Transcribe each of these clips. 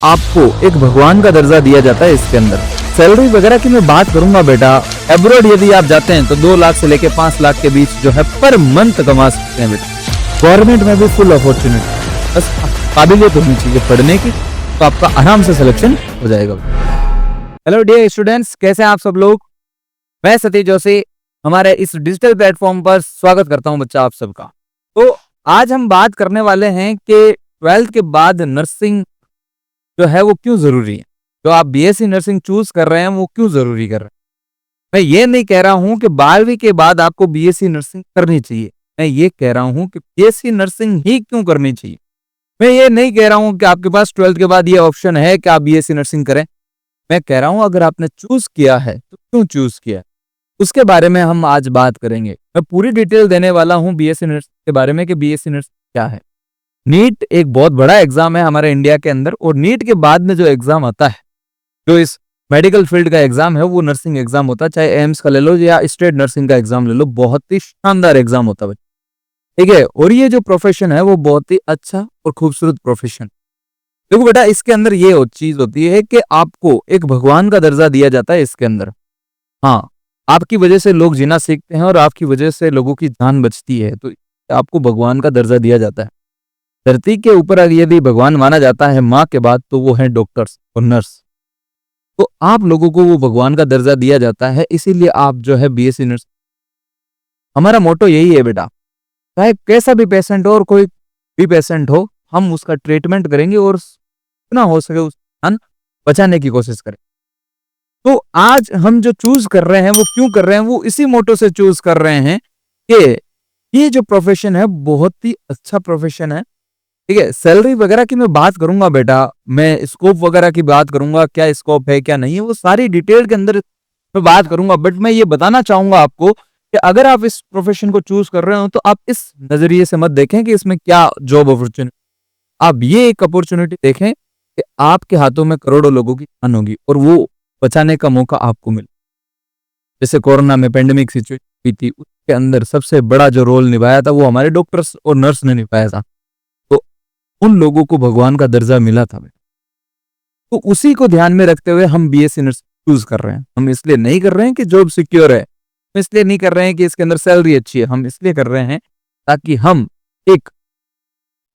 आपको एक भगवान का दर्जा दिया जाता है इसके अंदर। सैलरी वगैरह की मैं बात करूंगा बेटा, एब्रॉड यदि आप जाते हैं तो 2 लाख से लेके 5 लाख के बीच जो है पर मंथ कमा सकते हैं बेटा। गवर्नमेंट में भी फुल अपॉर्चुनिटी, बस काबिलियत होनी चाहिए पढ़ने की, तो आपका आराम से सिलेक्शन हो जाएगा। हेलो डियर स्टूडेंट्स, कैसे हैं आप सब लोग। मैं सतीश जोशी हमारे इस डिजिटल प्लेटफॉर्म पर स्वागत करता हूं बच्चा आप सबका। तो आज हम बात करने वाले हैं कि 12th के बाद नर्सिंग जो है वो क्यों जरूरी है। जो आप बीएससी नर्सिंग चूज कर रहे हैं वो क्यों जरूरी कर रहे हैं। मैं ये नहीं कह रहा हूं कि 12वीं के बाद आपको बीएससी नर्सिंग करनी चाहिए, मैं ये कह रहा हूं कि बीएससी नर्सिंग ही क्यों करनी चाहिए। मैं ये नहीं कह रहा हूं कि आपके पास 12th के बाद ये ऑप्शन है कि आप बीएससी नर्सिंग करें। मैं कह रहा हूं अगर आपने चूज किया है तो क्यों चूज किया, उसके बारे में हम आज बात करेंगे। मैं पूरी डिटेल देने वाला हूं बीएससी नर्सिंग के बारे में कि बीएससी नर्सिंग क्या है। नीट एक बहुत बड़ा एग्जाम है हमारे इंडिया के अंदर, और नीट के बाद में जो एग्जाम आता है, जो इस मेडिकल फील्ड का एग्जाम है, वो नर्सिंग एग्जाम होता है। चाहे एम्स का ले लो या स्टेट नर्सिंग का एग्जाम ले लो, बहुत ही शानदार एग्जाम होता है, ठीक है। और ये जो प्रोफेशन है वो बहुत ही अच्छा और खूबसूरत प्रोफेशन। देखो बेटा, इसके अंदर ये चीज होती है कि आपको एक भगवान का दर्जा दिया जाता है इसके अंदर। हाँ, आपकी वजह से लोग जीना सीखते हैं और आपकी वजह से लोगों की जान बचती है, तो आपको भगवान का दर्जा दिया जाता है। धरती के ऊपर यदि भगवान माना जाता है माँ के बाद, तो वो है डॉक्टर्स और नर्स। तो आप लोगों को वो भगवान का दर्जा दिया जाता है, इसीलिए आप जो है बीएससी नर्स। हमारा मोटो यही है बेटा, चाहे कैसा भी पेशेंट हो और कोई भी पेशेंट हो, हम उसका ट्रीटमेंट करेंगे और जितना हो सके उस जान बचाने की कोशिश करें। तो आज हम जो चूज कर रहे हैं वो क्यों कर रहे हैं, वो इसी मोटो से चूज कर रहे हैं कि ये जो प्रोफेशन है बहुत ही अच्छा प्रोफेशन है, ठीक है। सैलरी वगैरह की मैं बात करूंगा बेटा, मैं स्कोप वगैरह की बात करूंगा, क्या स्कोप है क्या नहीं है, वो सारी डिटेल के अंदर मैं बात करूंगा। बट मैं ये बताना चाहूंगा आपको कि अगर आप इस प्रोफेशन को चूज कर रहे हो तो आप इस नजरिए से मत देखें कि इसमें क्या जॉब अपॉर्चुनिटी। आप ये एक अपॉर्चुनिटी देखें कि आपके हाथों में करोड़ों लोगों की जान होगी और वो बचाने का मौका आपको मिले। जैसे कोरोना में पेंडेमिक सिचुएशन हुई थी, उसके अंदर सबसे बड़ा जो रोल निभाया था वो हमारे डॉक्टर्स और नर्स ने निभाया था। उन लोगों को भगवान का दर्जा मिला था। तो उसी को ध्यान में रखते हुए हम बीएससी नर्सिंग चूज कर रहे हैं। हम इसलिए नहीं कर रहे हैं कि जॉब सिक्योर है, हम इसलिए नहीं कर रहे हैं कि इसके अंदर सैलरी अच्छी है, हम इसलिए कर रहे हैं ताकि हम एक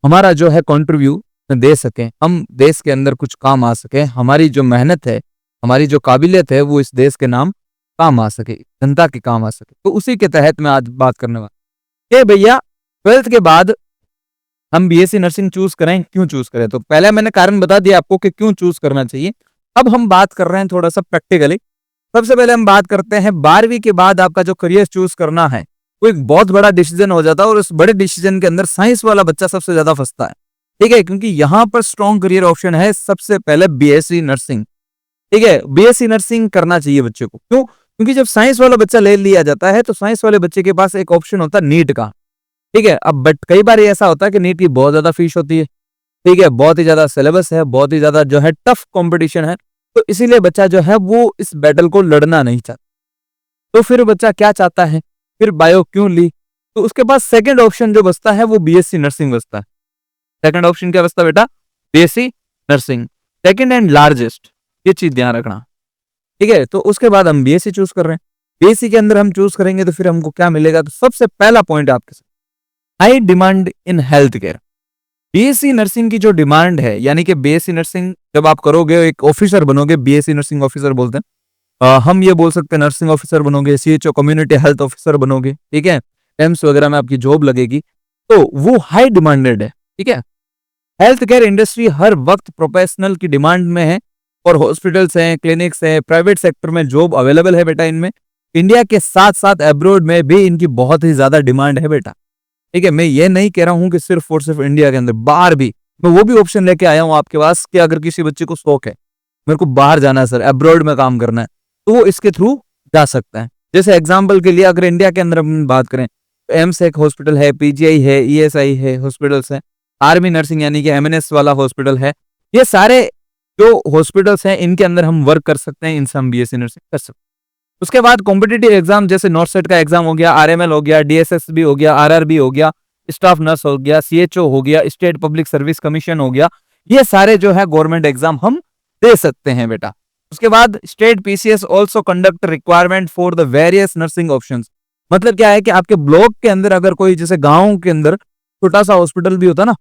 हमारा जो है कंट्रीब्यूशन दे सकें, हम देश के अंदर कुछ काम आ सके, हमारी जो मेहनत है, हमारी जो काबिलियत है वो इस देश के नाम काम आ सके, जनता के काम आ सके। तो उसी के तहत मैं आज बात करने वाला भैया 12th के बाद हम बीएससी नर्सिंग चूज करें, क्यों चूज करें। तो पहले मैंने कारण बता दिया आपको कि क्यों चूज करना चाहिए। अब हम बात कर रहे हैं थोड़ा सा प्रैक्टिकली। सबसे पहले हम बात करते हैं 12वीं के बाद आपका जो करियर चूज करना है वो एक बहुत बड़ा डिसीजन हो जाता है, और उस बड़े डिसीजन के अंदर साइंस वाला बच्चा सबसे ज्यादा फंसता है, ठीक है। क्योंकि यहाँ पर स्ट्रॉन्ग करियर ऑप्शन है सबसे पहले बीएससी नर्सिंग, ठीक है। बीएससी नर्सिंग करना चाहिए बच्चे को। क्यों? क्योंकि जब साइंस वाला बच्चा ले लिया जाता है तो साइंस वाले बच्चे के पास एक ऑप्शन होता है नीट का, ठीक है। अब बट कई बार ऐसा होता है कि नीट की बहुत ज्यादा फीस होती है, ठीक है, बहुत ही ज्यादा सिलेबस है, बहुत ही ज्यादा जो है टफ कंपटीशन है, तो इसीलिए बच्चा जो है वो इस बैटल को लड़ना नहीं चाहता। तो फिर बच्चा क्या चाहता है, फिर बायो क्यों ली, तो उसके पास सेकंड ऑप्शन जो बचता है वो बीएससी नर्सिंग बचता है। सेकंड ऑप्शन क्या बचता है बेटा, BSc nursing, second and largest, ये चीज ध्यान रखना, ठीक है। तो उसके बाद हम बीएससी चूज कर रहे हैं। बीएससी के अंदर हम चूज करेंगे तो फिर हमको क्या मिलेगा, तो सबसे पहला पॉइंट आपके साथ, high demand in health care. BSc nursing की जो डिमांड है, यानी कि बीएससी नर्सिंग जब आप करोगे एक ऑफिसर बनोगे, बीएससी नर्सिंग ऑफिसर बोलते हैं, हम ये बोल सकते हैं नर्सिंग ऑफिसर बनोगे, सीएचओ कम्युनिटी हेल्थ ऑफिसर बनोगे, ठीक है, एम्स वगैरह में आपकी जॉब लगेगी, तो वो हाई डिमांडेड है, ठीक है। हेल्थ केयर इंडस्ट्री हर वक्त प्रोफेशनल की डिमांड में है, और हॉस्पिटल्स हैं, क्लिनिक्स हैं, प्राइवेट सेक्टर में जॉब अवेलेबल है बेटा इनमें। इंडिया के साथ साथ एब्रॉड में भी इनकी बहुत ही ज्यादा डिमांड है बेटा, ठीक है। मैं ये नहीं कह रहा हूं कि सिर्फ और सिर्फ इंडिया के अंदर, बाहर भी मैं वो भी ऑप्शन लेके आया हूं आपके पास कि अगर किसी बच्चे को शौक है मेरे को बाहर जाना है सर, एब्रॉड में काम करना है, तो वो इसके थ्रू जा सकता है। जैसे एग्जाम्पल के लिए अगर इंडिया के अंदर हम बात करें तो एम्स एक हॉस्पिटल है, पीजीआई है, ईएसआई है, हॉस्पिटल्स है, आर्मी नर्सिंग यानी कि एमएनएस वाला हॉस्पिटल है, ये सारे जो हॉस्पिटल्स हैं इनके अंदर हम वर्क कर सकते हैं, इनसे हम बीएससी नर्सिंग कर सकते हैं। उसके बाद कॉम्पिटिटिव एग्जाम जैसे नॉर्सेट का एग्जाम हो गया, आरएमएल हो गया, डीएसएसबी हो गया, आरआरबी हो गया, स्टाफ नर्स हो गया, सीएचओ हो गया, स्टेट पब्लिक सर्विस कमीशन हो गया, ये सारे जो है गवर्नमेंट एग्जाम हम दे सकते हैं बेटा। उसके बाद state PCS also conduct requirement for the various nursing options. मतलब क्या है कि आपके ब्लॉक के अंदर अगर कोई जैसे गांव के अंदर छोटा सा हॉस्पिटल भी होता ना,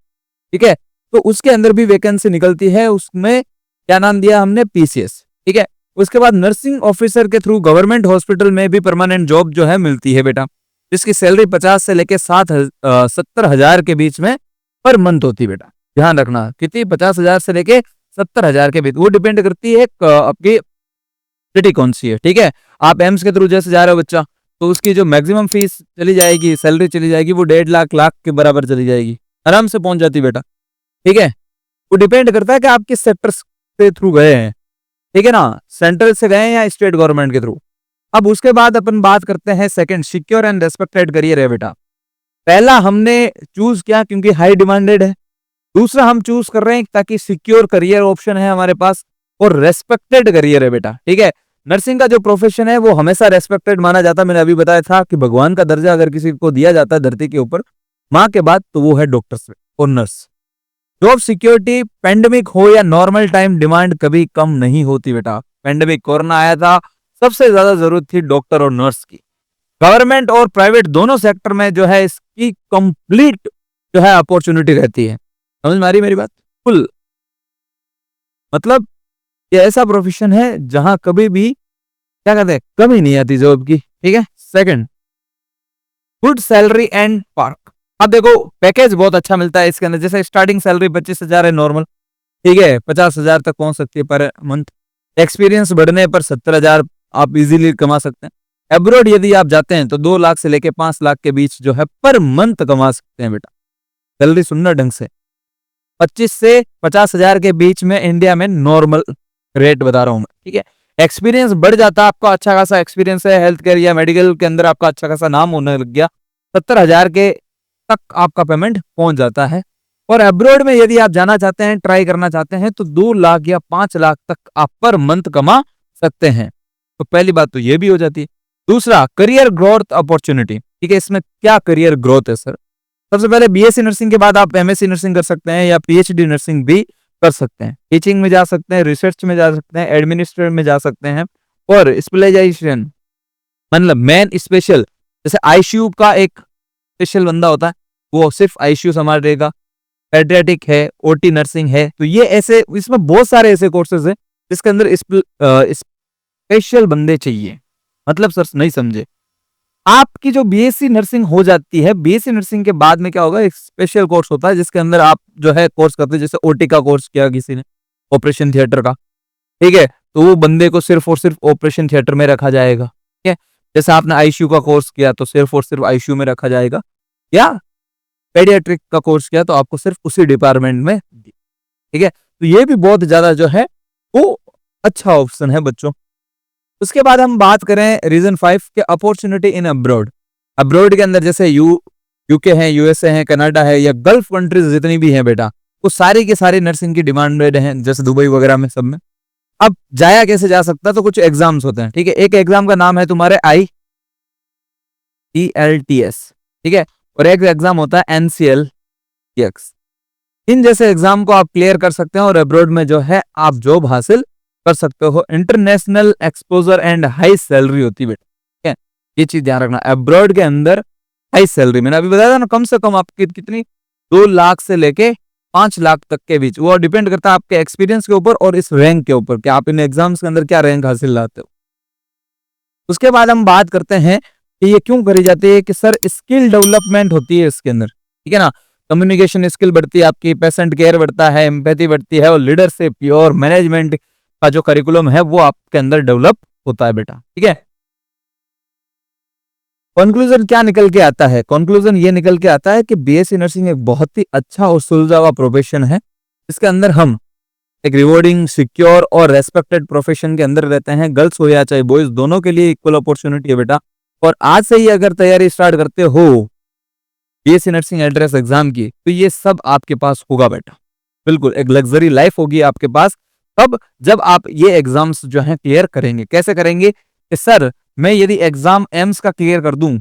ठीक है, तो उसके अंदर भी वैकेंसी निकलती है, उसमें क्या नाम दिया हमने, पीसीएस, ठीक है। उसके बाद नर्सिंग ऑफिसर के थ्रू गवर्नमेंट हॉस्पिटल में भी परमानेंट जॉब जो है मिलती है बेटा, जिसकी सैलरी 50 से लेके 70,000 के बीच में पर मंथ होती है बेटा। ध्यान रखना कितनी, 50,000 से लेके 70,000 के बीच, वो डिपेंड करती है आपकी सिटी कौन सी है, ठीक है। आप एम्स के थ्रू जैसे जा रहे हो बच्चा, तो उसकी जो मैक्सिमम फीस चली जाएगी, सैलरी चली जाएगी, वो 1.5 लाख के बराबर चली जाएगी, आराम से पहुंच जाती बेटा, ठीक है। वो डिपेंड करता है कि आप किस सेक्टर के थ्रू गए हैं, ठीक है ना, सेंट्रल से गए हैं या स्टेट गवर्नमेंट के थ्रू। अब उसके बाद अपन बात करते हैं second, secure and respected career है बेटा। पहला हमने चूज किया क्योंकि हाई डिमांडेड है, दूसरा हम चूज कर रहे हैं ताकि सिक्योर करियर ऑप्शन है हमारे पास, और रेस्पेक्टेड करियर है बेटा, ठीक है। नर्सिंग का जो प्रोफेशन है वो हमेशा रेस्पेक्टेड माना जाता है। मैंने अभी बताया था कि भगवान का दर्जा अगर किसी को दिया जाता है धरती के ऊपर माँ के बाद, तो वो है डॉक्टर और नर्स। जॉब सिक्योरिटी पेंडेमिक हो या नॉर्मल टाइम, डिमांड कभी कम नहीं होती बेटा। पेंडेमिक कोरोना आया था, सबसे ज्यादा जरूरत थी डॉक्टर और नर्स की। गवर्नमेंट और प्राइवेट दोनों सेक्टर में जो है इसकी कंप्लीट जो है अपॉर्चुनिटी रहती है। समझ में आ रही मेरी बात? फुल, मतलब ये ऐसा प्रोफेशन है जहां कभी भी क्या कहते हैं, कमी नहीं आती जॉब की, ठीक है। Second, good salary and park. अब देखो पैकेज बहुत अच्छा मिलता है इसके अंदर, जैसे स्टार्टिंग सैलरी 25,000 है नॉर्मल, ठीक है, 50,000 तक पहुंच सकती है पर मंथ। एक्सपीरियंस बढ़ने पर 70,000 आप इजीली कमा सकते हैं। एब्रॉड यदि आप जाते हैं तो 2 लाख से लेके 5 लाख के बीच जो है पर मंथ कमा सकते हैं बेटा। सैलरी सुनना ढंग से, 25 से 50,000 के बीच में इंडिया में नॉर्मल रेट बता रहा हूं मैं, ठीक है। एक्सपीरियंस बढ़ जाता है, आपका अच्छा खासा एक्सपीरियंस है, हेल्थ केयर या मेडिकल के अंदर आपका अच्छा खासा नाम होने लग गया, 70,000 के तक आपका पेमेंट पहुंच जाता है। और अब्रॉड में यदि आप जाना चाहते हैं, ट्राई करना चाहते हैं, तो 2 लाख या 5 लाख तक आप पर मंथ कमा सकते हैं। तो पहली बात तो ये भी हो जाती है। दूसरा, करियर ग्रोथ अपॉर्चुनिटी, ठीक है। इसमें क्या करियर ग्रोथ है सर? सबसे पहले बीएससी नर्सिंग के बाद आप एमएससी नर्सिंग कर सकते हैं या पीएचडी नर्सिंग भी कर सकते हैं। टीचिंग में जा सकते हैं, रिसर्च में जा सकते हैं, एडमिनिस्ट्रेशन में जा सकते हैं, और स्पेशलाइजेशन मतलब मेन स्पेशल, जैसे आईसीयू का एक स्पेशल बंदा होता है, वो सिर्फ आईसीयू संभाल रहेगा। पेडियाट्रिक है, ओटी नर्सिंग है, तो ये ऐसे इसमें बहुत सारे ऐसे कोर्सेज हैं जिसके अंदर स्पेशल बंदे चाहिए। मतलब सर नहीं समझे, आपकी जो बीएससी नर्सिंग हो जाती है, बीएससी नर्सिंग के बाद में क्या होगा, एक स्पेशल कोर्स होता है जिसके अंदर आप जो है कोर्स करते हैं। जैसे ओटी का कोर्स किया किसी ने, ऑपरेशन थिएटर का, ठीक है, तो वो बंदे को सिर्फ और सिर्फ ऑपरेशन थिएटर में रखा जाएगा, ठीक है। जैसे आपने आईसीयू का कोर्स किया तो सिर्फ और सिर्फ आईसीयू में रखा जाएगा, या पेडियाट्रिक का कोर्स किया तो आपको सिर्फ उसी डिपार्टमेंट में, ठीक है। तो ये भी बहुत ज्यादा जो है वो अच्छा ऑप्शन है बच्चों। उसके बाद हम बात करें रीजन 5 के अपॉर्चुनिटी इन अब्रॉड। अब्रॉड के अंदर जैसे यूके है, यूएसए है, कनाडा है, या गल्फ कंट्रीज जितनी भी हैं बेटा, वो सारी की सारी नर्सिंग की डिमांडेड हैं, जैसे दुबई वगैरह में, सब में। अब जाया कैसे जा सकता है, तो कुछ एग्जाम्स होते हैं, ठीक है। एक एग्जाम का नाम है तुम्हारे IELTS, ठीक है, और एक एग्जाम होता है NCLEX। इन जैसे एग्जाम को आप क्लियर कर सकते हैं और अब्रॉड में जो है आप जॉब हासिल कर सकते हो। International exposure and high salary होती है बेटा, ठीक है, ये चीज ध्यान रखना। अब्रॉड के अंदर हाई सैलरी, मैंने अभी बताया था ना, कम से कम आपकी कितनी, 2 लाख से लेके 5 लाख तक के बीच। वो डिपेंड करता है आपके एक्सपीरियंस के ऊपर और इस रैंक के ऊपर कि आप इन एग्जाम्स के अंदर क्या रैंक हासिल लाते हो। उसके बाद हम बात करते हैं कि ये क्यों करी जाती है, कि सर स्किल डेवलपमेंट होती है इसके अंदर, ठीक है ना। कम्युनिकेशन स्किल बढ़ती है आपकी, पेशेंट केयर बढ़ता है, एम्पैथी बढ़ती है, और लीडरशिप और मैनेजमेंट का जो करिकुलम है वो आपके अंदर डेवलप होता है बेटा, ठीक है। कंक्लूजन क्या निकल के आता है? कंक्लूजन ये निकल के आता है कि बीएससी नर्सिंग एक बहुत ही अच्छा और सुलझा हुआ प्रोफेशन है। इसके अंदर हम एक रिवॉर्डिंग, सिक्योर और रेस्पेक्टेड प्रोफेशन के अंदर रहते हैं। गर्ल्स हो या चाहे बॉयज, दोनों के लिए इक्वल अपॉर्चुनिटी है बेटा। और आज से ही अगर तैयारी स्टार्ट करते हो बीएससी नर्सिंग एंट्रेंस एग्जाम की, तो ये सब आपके पास होगा बेटा। बिल्कुल एक लग्जरी लाइफ होगी आपके पास तब जब आप ये एग्जाम्स जो है क्लियर करेंगे। कैसे करेंगे कि सर मैं यदि एग्जाम एम्स का क्लियर कर दूं,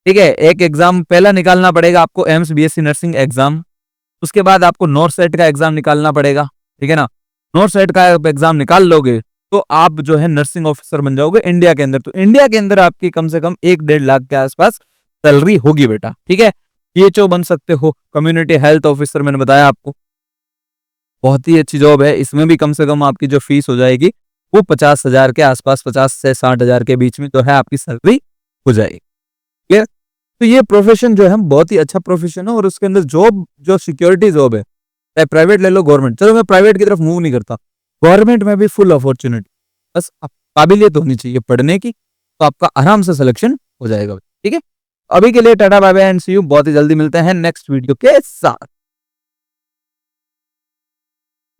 ठीक है, एक एग्जाम पहला निकालना पड़ेगा आपको, एम्स बीएससी नर्सिंग एग्जाम, उसके बाद आपको नॉर्थ सेट का एग्जाम निकालना पड़ेगा, ठीक है ना। नॉर्थ सेट का एग्जाम निकाल लोगे तो आप जो है नर्सिंग ऑफिसर बन जाओगे इंडिया के अंदर। तो इंडिया के अंदर आपकी कम से कम 1-1.5 लाख के आसपास सैलरी होगी बेटा, ठीक है। पीएचओ बन सकते हो, कम्युनिटी हेल्थ ऑफिसर मैंने बताया आपको, बहुत ही अच्छी जॉब है। इसमें भी कम से कम आपकी जो फीस हो जाएगी वो 50,000 के आसपास, 50 से 60,000 के बीच में जो है आपकी सैलरी हो जाएगी, क्लियर। तो ये प्रोफेशन जो है बहुत ही अच्छा प्रोफेशन है और उसके अंदर जॉब जो सिक्योरिटी जॉब है, चाहे प्राइवेट ले लो गवर्नमेंट, चलो मैं प्राइवेट की तरफ मूव नहीं करता, गवर्नमेंट में भी फुल अपॉर्चुनिटी, बस काबिलियत होनी चाहिए पढ़ने की, तो आपका आराम से सिलेक्शन हो जाएगा, ठीक है। अभी के लिए tata bye bye and see you, बहुत ही जल्दी मिलते हैं नेक्स्ट वीडियो के साथ।